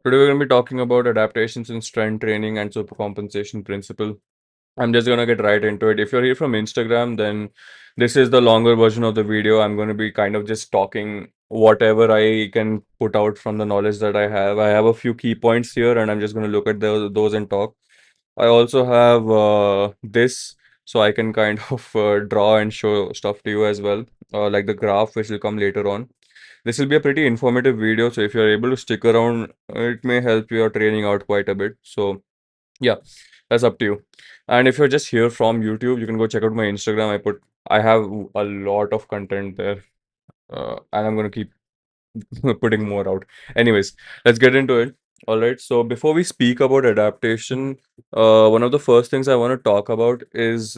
Today we're going to be talking about adaptations in strength training and supercompensation principle. I'm just gonna get right into it. If you're here from Instagram, then this is the longer version of the video. I'm gonna be kind of just talking whatever I can put out from the knowledge that I have. I have a few key points here, and I'm just gonna look at those and talk. I also have this, so I can kind of draw and show stuff to you as well, like the graph, which will come later on. This will be a pretty informative video, so if you're able to stick around, it may help your training out quite a bit. So yeah, that's up to you. And if you're just here from YouTube, you can go check out my Instagram. I have a lot of content there, and I'm gonna keep putting more out. Anyways, let's get into it. All right. So before we speak about adaptation, one of the first things I want to talk about is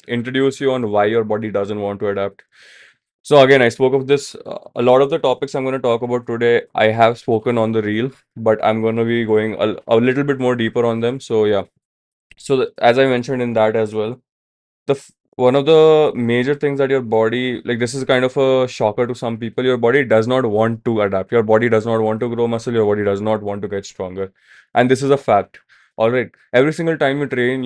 introduce you on why your body doesn't want to adapt. So again, I spoke of this. A lot of the topics I'm going to talk about today, I have spoken on the reel, but I'm going to be going a little bit more deeper on them. So yeah. So as I mentioned in that as well, one of the major things that your body, like, this is kind of a shocker to some people. Your body does not want to adapt. Your body does not want to grow muscle. Your body does not want to get stronger, and this is a fact. All right. Every single time you train,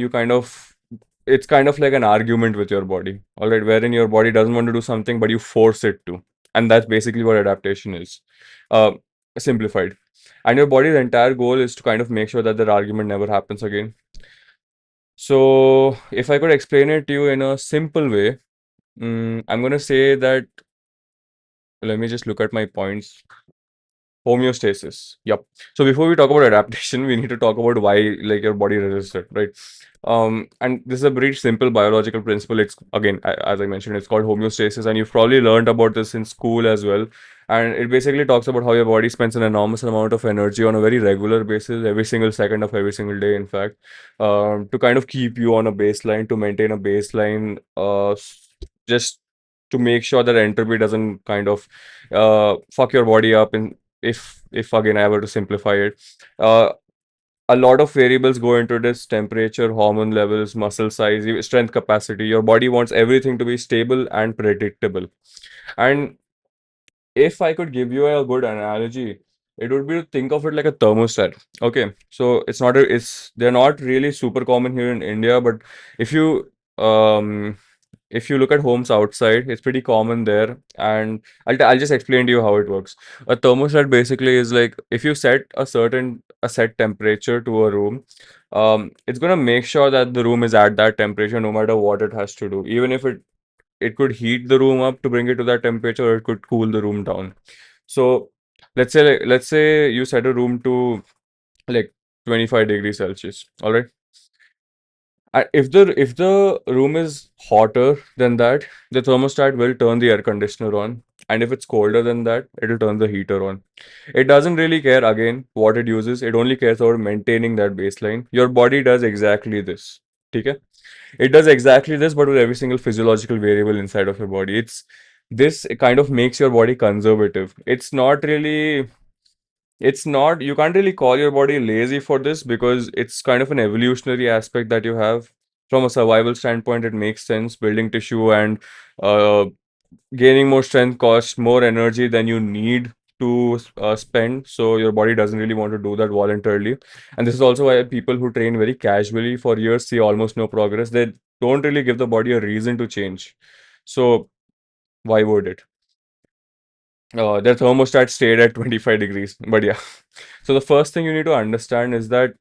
it's kind of like an argument with your body. All right, wherein your body doesn't want to do something, but you force it to, and that's basically what adaptation is. Uh, Simplified. And your body's entire goal is to kind of make sure that that argument never happens again. So, if I could explain it to you in a simple way, I'm going to say that, let me just look at my points. Homeostasis. Yep. So before we talk about adaptation, we need to talk about why, like, your body resists it, right? And this is a very simple biological principle. It's, again, as I mentioned, it's called homeostasis, and you've probably learned about this in school as well. And it basically talks about how your body spends an enormous amount of energy on a very regular basis, every single second of every single day, in fact, to kind of keep you on a baseline, to maintain a baseline, just to make sure that entropy doesn't kind of fuck your body up. And if again I were to simplify it, uh, a lot of variables go into this: temperature, hormone levels, muscle size, strength capacity. Your body wants everything to be stable and predictable. And if I could give you a good analogy, it would be to think of it like a thermostat. Okay, so they're not really super common here in India, but if you um if you look at homes outside, it's pretty common there. And I'll just explain to you how it works. A thermostat basically is like, if you set a set temperature to a room, it's gonna make sure that the room is at that temperature no matter what it has to do. Even if it could heat the room up to bring it to that temperature, or it could cool the room down. So let's say you set a room to like 25 degrees Celsius. All right. If the room is hotter than that, the thermostat will turn the air conditioner on, and if it's colder than that, it'll turn the heater on. It doesn't really care again what it uses. It only cares about maintaining that baseline. Your body does exactly this. Okay? It does exactly this, but with every single physiological variable inside of your body. It kind of makes your body conservative. It's not, you can't really call your body lazy for this, because it's kind of an evolutionary aspect that you have. From a survival standpoint, it makes sense. Building tissue and uh, gaining more strength costs more energy than you need to spend. So your body doesn't really want to do that voluntarily. And this is also why people who train very casually for years see almost no progress. They don't really give the body a reason to change. So why would it? Their thermostat stayed at 25 degrees. But yeah. So the first thing you need to understand is that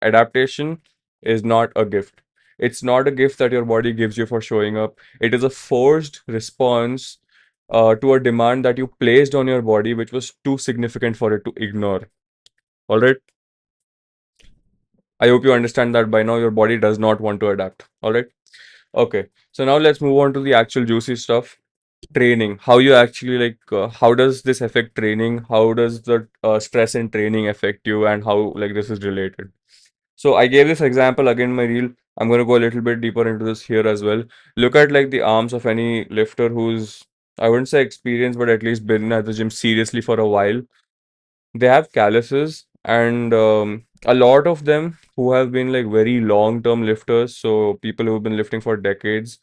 adaptation is not a gift. It's not a gift that your body gives you for showing up. It is a forced response to a demand that you placed on your body, which was too significant for it to ignore. All right. I hope you understand that by now. Your body does not want to adapt. All right. Okay. So now let's move on to the actual juicy stuff. Training, how you actually, like, how does this affect training? How does the stress in training affect you, and how, like, this is related? So I gave this example again in my reel. I'm going to go a little bit deeper into this here as well. Look at, like, the arms of any lifter who's, I wouldn't say experienced, but at least been at the gym seriously for a while. They have calluses, and a lot of them who have been, like, very long term lifters, so people who've been lifting for decades,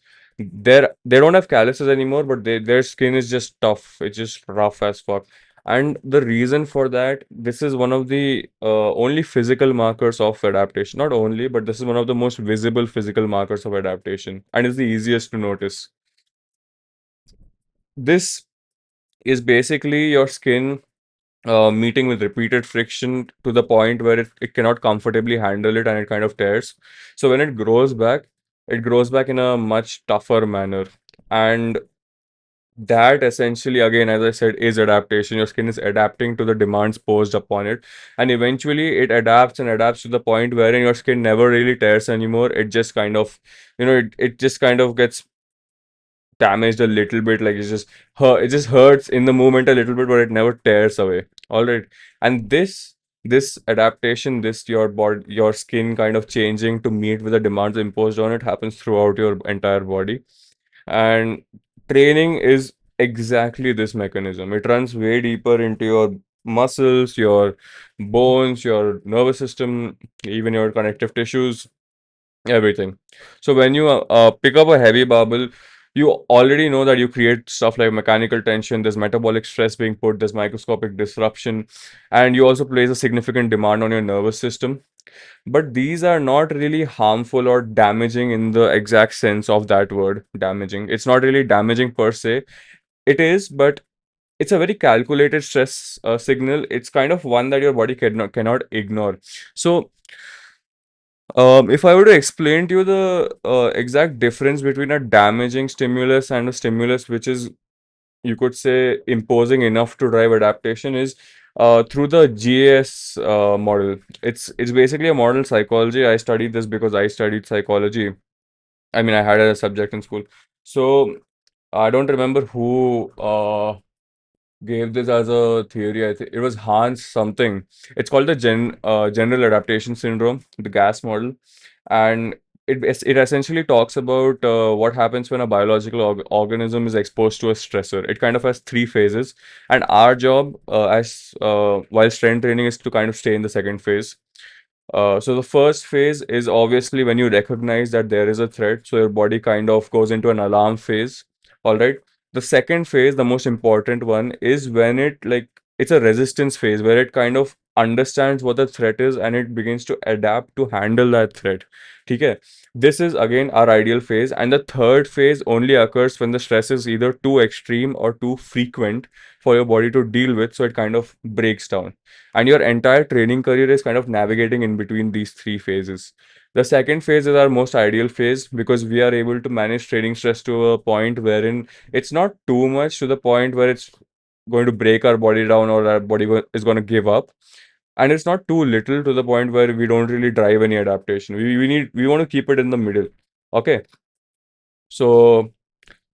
they don't have calluses anymore, but their skin is just tough. It's just rough as fuck. And the reason for that, this is one of the only physical markers of adaptation. Not only, but this is one of the most visible physical markers of adaptation, and is the easiest to notice. This is basically your skin meeting with repeated friction to the point where it cannot comfortably handle it and it kind of tears. So when it grows back in a much tougher manner. And that essentially, again, as I said, is adaptation. Your skin is adapting to the demands posed upon it. And eventually it adapts and adapts to the point wherein your skin never really tears anymore. It just kind of, it just kind of gets damaged a little bit, like it just hurts in the moment a little bit, but it never tears away. All right. And this adaptation, this your body, your skin kind of changing to meet with the demands imposed on it, happens throughout your entire body. And training is exactly this mechanism. It runs way deeper into your muscles, your bones, your nervous system, even your connective tissues, everything. So when you pick up a heavy barbell, you already know that you create stuff like mechanical tension, there's metabolic stress being put, there's microscopic disruption, and you also place a significant demand on your nervous system. But these are not really harmful or damaging in the exact sense of that word, damaging. It's not really damaging per se. It is, but it's a very calculated stress signal. It's kind of one that your body cannot ignore. So if I were to explain to you the exact difference between a damaging stimulus and a stimulus which is, you could say, imposing enough to drive adaptation, is through the GAS model. It's basically a model psychology. I studied this because I studied psychology. I mean, I had a subject in school. So I don't remember who gave this as a theory. I think it was Hans something. It's called the general adaptation syndrome, the GAS model, and it essentially talks about what happens when a biological organism is exposed to a stressor. It kind of has three phases, and our job as while strength training is to kind of stay in the second phase. So the first phase is obviously when you recognize that there is a threat, so your body kind of goes into an alarm phase. All right. The second phase, the most important one, is when it's a resistance phase where it kind of understands what the threat is and it begins to adapt to handle that threat. Okay. This is again our ideal phase, and the third phase only occurs when the stress is either too extreme or too frequent for your body to deal with, so it kind of breaks down, and your entire training career is kind of navigating in between these three phases. The second phase is our most ideal phase because we are able to manage training stress to a point wherein it's not too much to the point where it's going to break our body down or our body is going to give up, and it's not too little to the point where we don't really drive any adaptation. We want to keep it in the middle. Okay. So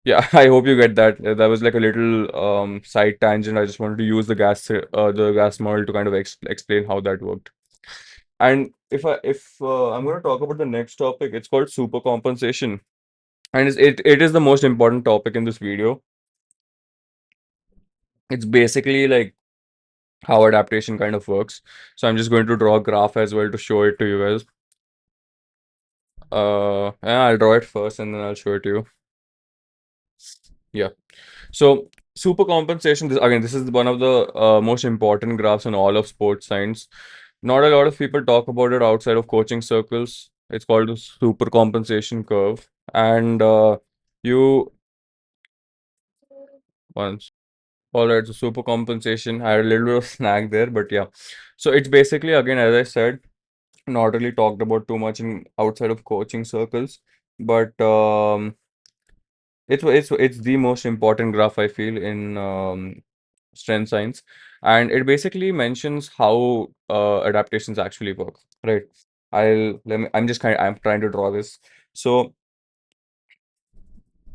yeah, I hope you get that. That was like a little side tangent. I just wanted to use the gas model to kind of explain how that worked. And if I'm going to talk about the next topic, it's called super compensation, and it is the most important topic in this video. It's basically like how adaptation kind of works. So I'm just going to draw a graph as well to show it to you guys. Yeah, I'll draw it first and then I'll show it to you. Yeah. So super compensation. This is one of the most important graphs in all of sports science. Not a lot of people talk about it outside of coaching circles. It's called the super compensation curve, and you once. All right, so super compensation. I had a little bit of snack there, but yeah. So it's basically, again, as I said, not really talked about too much in outside of coaching circles, but it's the most important graph I feel in strength science, and it basically mentions how adaptations actually work. Right. I'm trying to draw this. So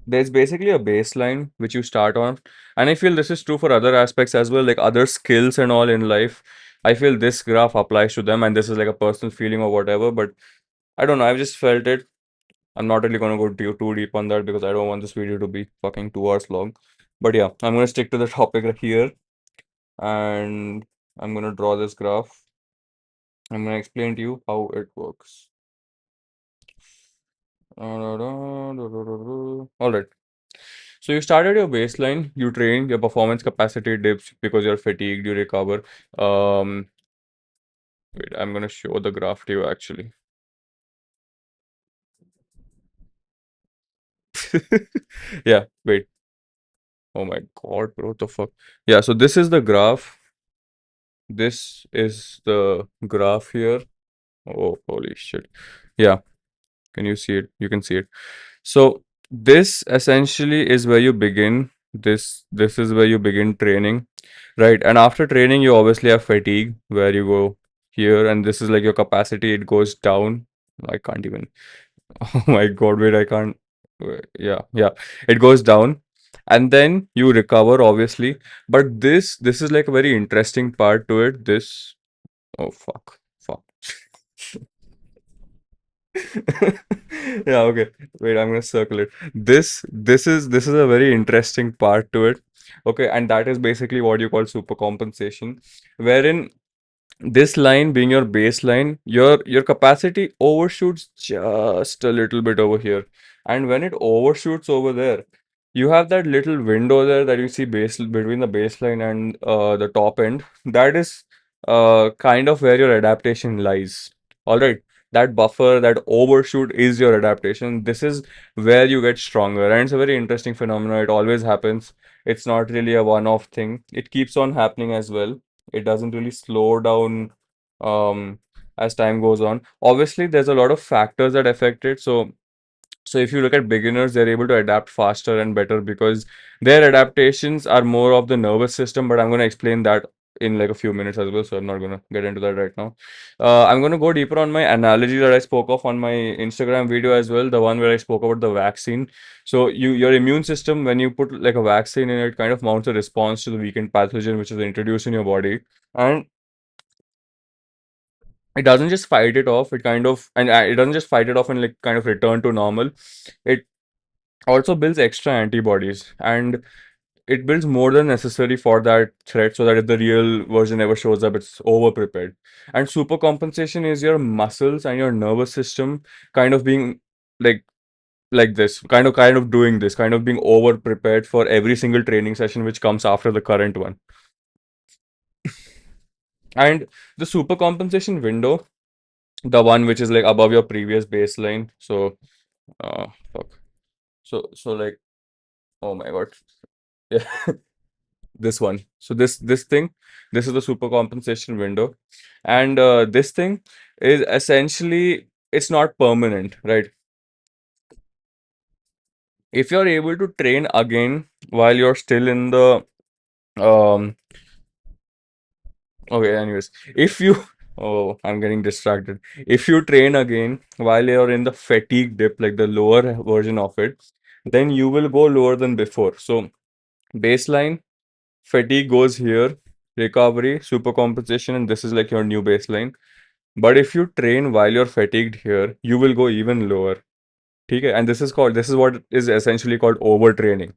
there's basically a baseline which you start on, and I feel this is true for other aspects as well, like other skills and all in life. I feel this graph applies to them, and this is like a personal feeling or whatever, but I don't know, I've just felt it. I'm not really going to go too deep on that because I don't want this video to be fucking 2 hours long. But yeah, I'm going to stick to the topic right here, and I'm going to draw this graph. I'm going to explain to you how it works. All right. So you start at your baseline, you train, your performance capacity dips because you're fatigued, you recover. Um, Wait, I'm gonna show the graph to you actually. Yeah, wait. Oh my God, bro, what the fuck? Yeah, so this is the graph. This is the graph here. Oh, holy shit. Yeah, can you see it? You can see it. So this essentially is where you begin. This is where you begin training, right? And after training, you obviously have fatigue, where you go here, and this is like your capacity. It goes down. I can't even. Oh my God, wait, I can't. Yeah, yeah. It goes down, and then you recover, obviously. But this is like a very interesting part to it. This. Oh fuck. Fuck. Yeah, okay. Wait, I'm gonna circle it. This is a very interesting part to it. Okay, and that is basically what you call super compensation, wherein this line being your baseline, your capacity overshoots just a little bit over here. And when it overshoots over there, you have that little window there that you see between the baseline and the top end. That is kind of where your adaptation lies. All right. That buffer, that overshoot is your adaptation. This is where you get stronger. And it's a very interesting phenomenon. It always happens. It's not really a one-off thing. It keeps on happening as well. It doesn't really slow down um, as time goes on. Obviously, there's a lot of factors that affect it. So if you look at beginners, they're able to adapt faster and better because their adaptations are more of the nervous system. But I'm going to explain that in like a few minutes as well. So I'm not going to get into that right now. I'm going to go deeper on my analogy that I spoke of on my Instagram video as well, the one where I spoke about the vaccine. So your immune system, when you put like a vaccine in it, kind of mounts a response to the weakened pathogen which is introduced in your body. And it doesn't just fight it off, it kind of, and it doesn't just fight it off and like kind of return to normal. It also builds extra antibodies, and it builds more than necessary for that threat so that if the real version ever shows up, it's over prepared. And super compensation is your muscles and your nervous system kind of being like this, kind of doing this, kind of being over prepared for every single training session which comes after the current one. And the super compensation window, the one which is like above your previous baseline. So fuck. So like, oh my God. Yeah, this one. So this thing, this is the super compensation window, and this thing is essentially, it's not permanent, right? If you're able to train again while you're still in the um okay, anyways, if you oh, I'm getting distracted. If you train again while you're in the fatigue dip, like the lower version of it, then you will go lower than before. So baseline, fatigue goes here, recovery, super compensation, and this is like your new baseline. But if you train while you're fatigued here, you will go even lower. Okay? And this is what is essentially called overtraining.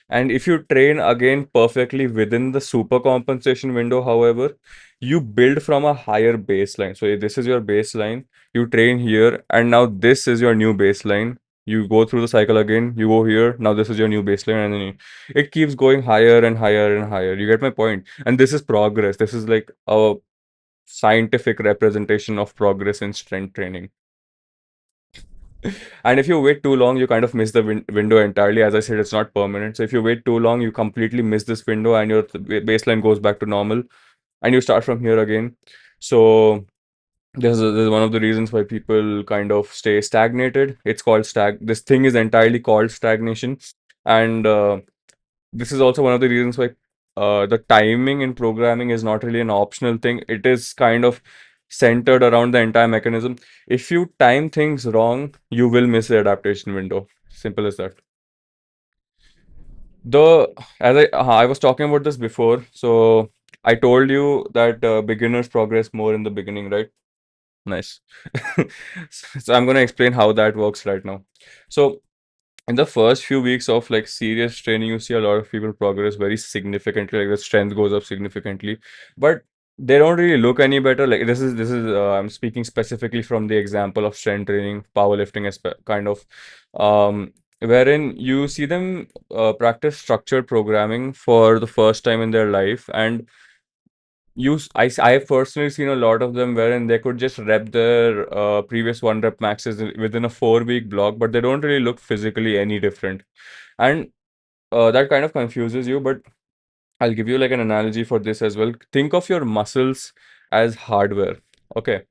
And if you train again perfectly within the super compensation window, however, you build from a higher baseline. So this is your baseline, you train here, and now this is your new baseline. You go through the cycle again, you go here, now this is your new baseline, and then it keeps going higher and higher and higher. You get my point? And this is progress. This is like a scientific representation of progress in strength training. And if you wait too long, you kind of miss the window entirely. As I said, it's not permanent. So if you wait too long, you completely miss this window and your baseline goes back to normal and you start from here again. So this is one of the reasons why people kind of stay stagnated. It's called this thing is entirely called stagnation. And this is also one of the reasons why the timing in programming is not really an optional thing. It is kind of centered around the entire mechanism. If you time things wrong, you will miss the adaptation window. Simple as that. The as I was talking about this before, so I told you that beginners progress more in the beginning, right? Nice. So I'm gonna explain how that works right now. So in the first few weeks of like serious training, you see a lot of people progress very significantly, like the strength goes up significantly, but they don't really look any better. Like this is I'm speaking specifically from the example of strength training, powerlifting as kind of. wherein you see them practice structured programming for the first time in their life, and I have personally seen a lot of them wherein they could just rep their previous one rep maxes within a 4 week block, but they don't really look physically any different. And that kind of confuses you, but I'll give you like an analogy for this as well. Think of your muscles as hardware. Okay.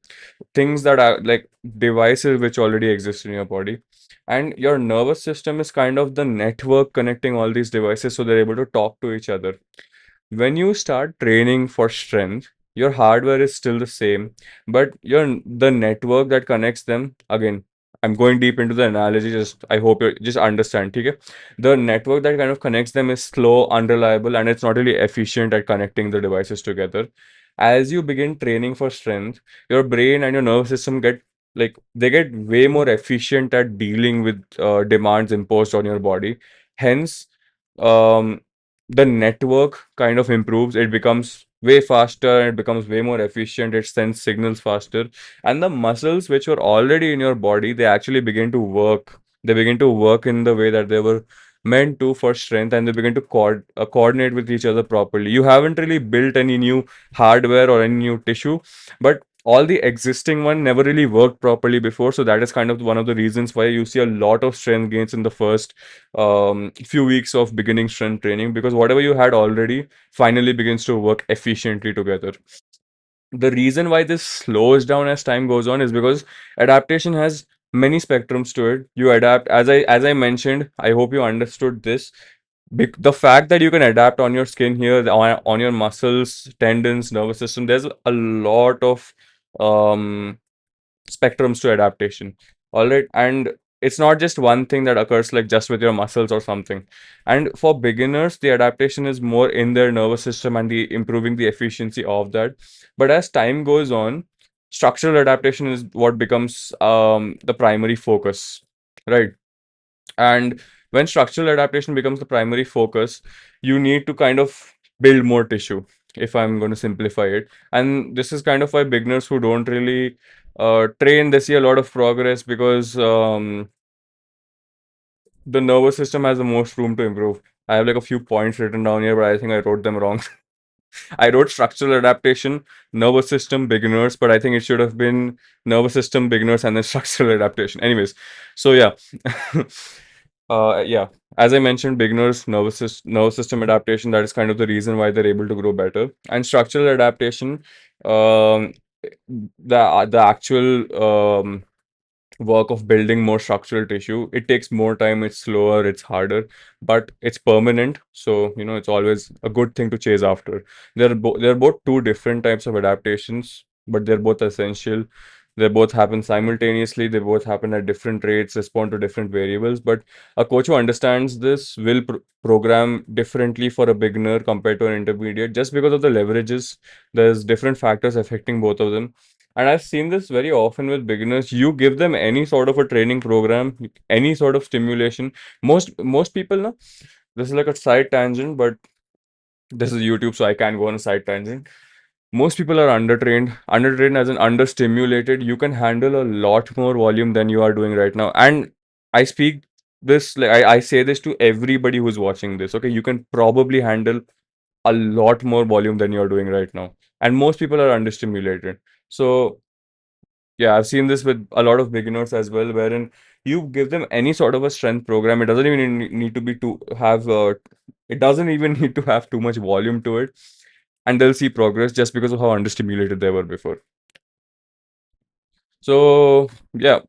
Things that are like devices which already exist in your body. And your nervous system is kind of the network connecting all these devices so they're able to talk to each other. When you start training for strength, your hardware is still the same, but the network that connects them, again, I'm going deep into the analogy, just I hope you just understand. Okay? The network that kind of connects them is slow, unreliable, and it's not really efficient at connecting the devices together. As you begin training for strength, your brain and your nervous system get like they get way more efficient at dealing with demands imposed on your body. Hence, um the network kind of improves. It becomes way faster, it becomes way more efficient, it sends signals faster, and the muscles which were already in your body, they actually begin to work. They begin to work in the way that they were meant to for strength, and they begin to coordinate with each other properly. You haven't really built any new hardware or any new tissue, but all the existing one never really worked properly before. So that is kind of one of the reasons why you see a lot of strength gains in the first few weeks of beginning strength training, because whatever you had already finally begins to work efficiently together. The reason why this slows down as time goes on is because adaptation has many spectrums to it. You adapt, as I mentioned, I hope you understood this. The fact that you can adapt on your skin here, on your muscles, tendons, nervous system, there's a lot of um spectrums to adaptation. All right. And it's not just one thing that occurs like just with your muscles or something. And for beginners, the adaptation is more in their nervous system and the improving the efficiency of that. But as time goes on, structural adaptation is what becomes the primary focus. Right. And when structural adaptation becomes the primary focus, you need to kind of build more tissue, if I'm going to simplify it. And this is kind of why beginners who don't really train, they see a lot of progress because the nervous system has the most room to improve. I have like a few points written down here, but I think I wrote them wrong. I wrote structural adaptation, nervous system, beginners, but I think it should have been nervous system, beginners, and then structural adaptation. Anyways, so yeah. Yeah, as I mentioned, beginners, nervous system adaptation, that is kind of the reason why they're able to grow better. And structural adaptation, um, the actual work of building more structural tissue, it takes more time, it's slower, it's harder, but it's permanent. So, it's always a good thing to chase after. They're both two different types of adaptations, but they're both essential. They both happen simultaneously, they both happen at different rates, respond to different variables. But a coach who understands this will program differently for a beginner compared to an intermediate, just because of the leverages. There's different factors affecting both of them, and I've seen this very often with beginners. You give them any sort of a training program, any sort of stimulation. Most people know this is like a side tangent, but this is YouTube, so I can't go on a side tangent. Most people are undertrained as in understimulated. You can handle a lot more volume than you are doing right now. And I speak this like I say this to everybody who's watching this. Okay, you can probably handle a lot more volume than you're doing right now. And most people are understimulated. So yeah, I've seen this with a lot of beginners as well, wherein you give them any sort of a strength program. It doesn't even need to be to have. It doesn't even need to have too much volume to it, and they'll see progress just because of how understimulated they were before. So yeah,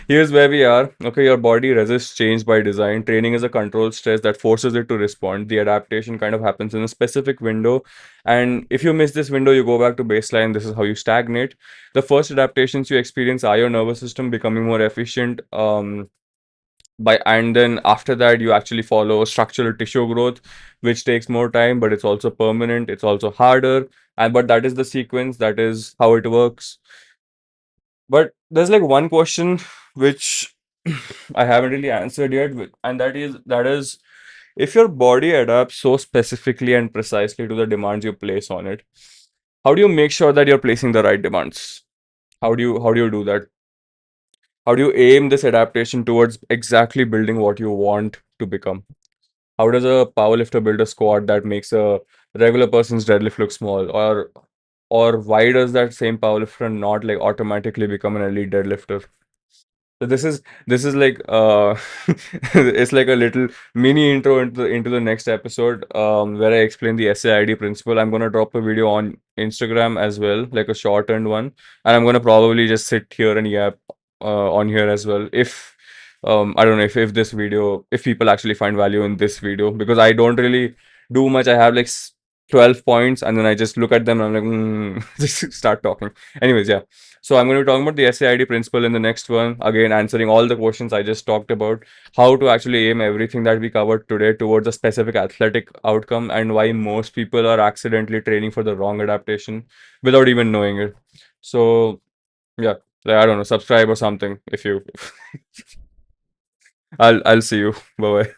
here's where we are. Okay, your body resists change by design. Training is a controlled stress that forces it to respond. The adaptation kind of happens in a specific window, and if you miss this window, you go back to baseline. This is how you stagnate. The first adaptations you experience are your nervous system becoming more efficient. And then after that, you actually follow structural tissue growth, which takes more time, but it's also permanent. It's also harder, and but that is the sequence. That is how it works. But there's like one question which I haven't really answered yet, and that is if your body adapts so specifically and precisely to the demands you place on it, how do you make sure that you're placing the right demands? How do you do that? How do you aim this adaptation towards exactly building what you want to become? How does a powerlifter build a squat that makes a regular person's deadlift look small? Or why does that same powerlifter not like automatically become an elite deadlifter? So this is like it's like a little mini intro into the next episode where I explain the SAID principle. I'm gonna drop a video on Instagram as well, like a shortened one, and I'm gonna probably just sit here and yap on here as well. If I don't know if this video, if people actually find value in this video, because I don't really do much. I have like 12 points and then I just look at them and I'm like just start talking. Anyways, yeah. So I'm going to be talking about the SAID principle in the next one. Again, answering all the questions I just talked about, how to actually aim everything that we covered today towards a specific athletic outcome, and why most people are accidentally training for the wrong adaptation without even knowing it. So yeah, like, I don't know, subscribe or something if you. I'll see you. Bye bye.